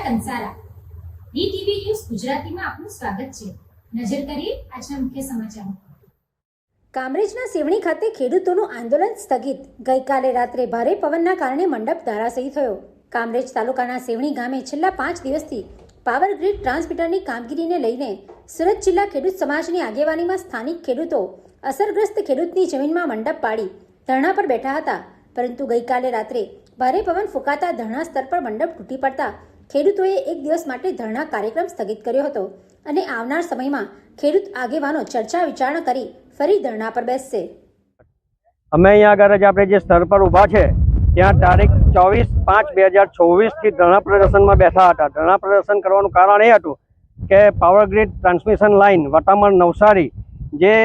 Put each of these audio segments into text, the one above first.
Kansara DTV news ગુજરાતીમાં આપનું સ્વાગત છે। નજર કરીએ આજના મુખ્ય સમાચારો। કામરેજના સેવણી ખાતે ખેડૂતોનું આંદોલન સ્થગિત। ગઈકાલે રાત્રે ભારે પવનના કારણે મંડપ ધરાશયી થયો। કામરેજ તાલુકાના સેવણી ગામે છેલ્લા 5 દિવસથી પાવર ગ્રીડ ટ્રાન્સમીટરની કામગીરીને લઈને સુરત જિલ્લા ખેડૂત સમાજની આગેવાનીમાં સ્થાનિક ખેડૂતો અસરગ્રસ્ત ખેડૂતની જમીનમાં મંડપ પાડી ધરણા પર બેઠા હતા, પરંતુ ગઈકાલે રાત્રે ભારે પવન ફૂંકાતા ધરણા સ્થળ પર મંડપ તૂટી પડતા ખેડૂતોએ 1 દિવસ માટે ધરણા કાર્યક્રમ સ્થગિત કર્યો હતો અને આવનાર સમયમાં ખેડૂત આગેવાનો ચર્ચા વિચારણા કરી ફરી ધરણા પર બેસશે। અમે અહીંયા આગળ જ આપણે જે સ્થળ પર ઊભા છે ત્યાં તારીખ 24/5/2024 થી ધરણા પ્રદર્શનમાં બેઠા હતા। ધરણા પ્રદર્શન કરવાનું કારણ એ હતું કે power grid transmission line Vataman Navsari જે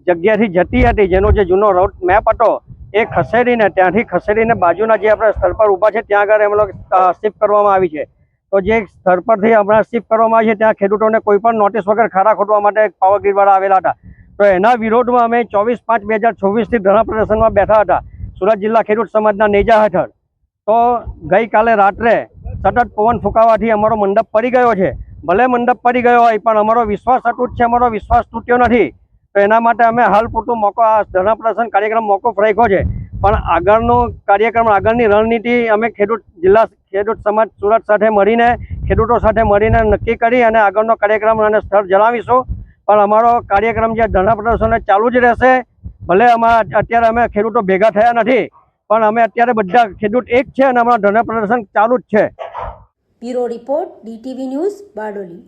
જગ્યાથી જતી હતી, જેનો જે જૂનો રૂટ મેપ હતો એ ત્યાંથી ખસેડીને બાજુના જે આપણે સ્થળ પર ઊભા છે ત્યાં આગળ એમ લોકો શિફ્ટ કરવામાં આવી છે। તો જે સ્થળ પરથી હમણાં શિફ્ટ કરવામાં આવી છે ત્યાં ખેડૂતોને કોઈ પણ નોટિસ વગર ખાડા ખોદવા માટે પાવર ગ્રીડવાળા આવેલા હતા। તો એના વિરોધમાં અમે 24/5/2024 થી ધરણા પ્રદર્શનમાં બેઠા હતા સુરત જિલ્લા ખેડૂત સમાજના નેજા હેઠળ। તો ગઈકાલે રાત્રે સતત પવન ફૂંકાવાથી અમારો મંડપ પડી ગયો છે। ભલે મંડપ પડી ગયો હોય પણ અમારો વિશ્વાસ અતૂટ છે, અમારો વિશ્વાસ તૂટ્યો નથી। તો એના માટે અમે હાલ પૂરતું ધરણા પ્રદર્શન કાર્યક્રમ મોકૂફ રાખ્યો છે, પણ આગળનો કાર્યક્રમ, આગળની રણનીતિ અમે જિલ્લા ખેડૂત સમાજ સુરત સાથે મળીને, ખેડૂતો સાથે મળીને નક્કી કરી અને આગળનો કાર્યક્રમ અને સ્થળ જણાવીશું। પણ અમારો કાર્યક્રમ જે ધરણા પ્રદર્શન ચાલુ જ રહેશે। ભલે અત્યારે અમે ખેડૂતો ભેગા થયા નથી, પણ અમે અત્યારે બધા ખેડૂત એક છે અને અમારું ધરણા પ્રદર્શન ચાલુ જ છે। Bureau report, DTV news, Bardoli.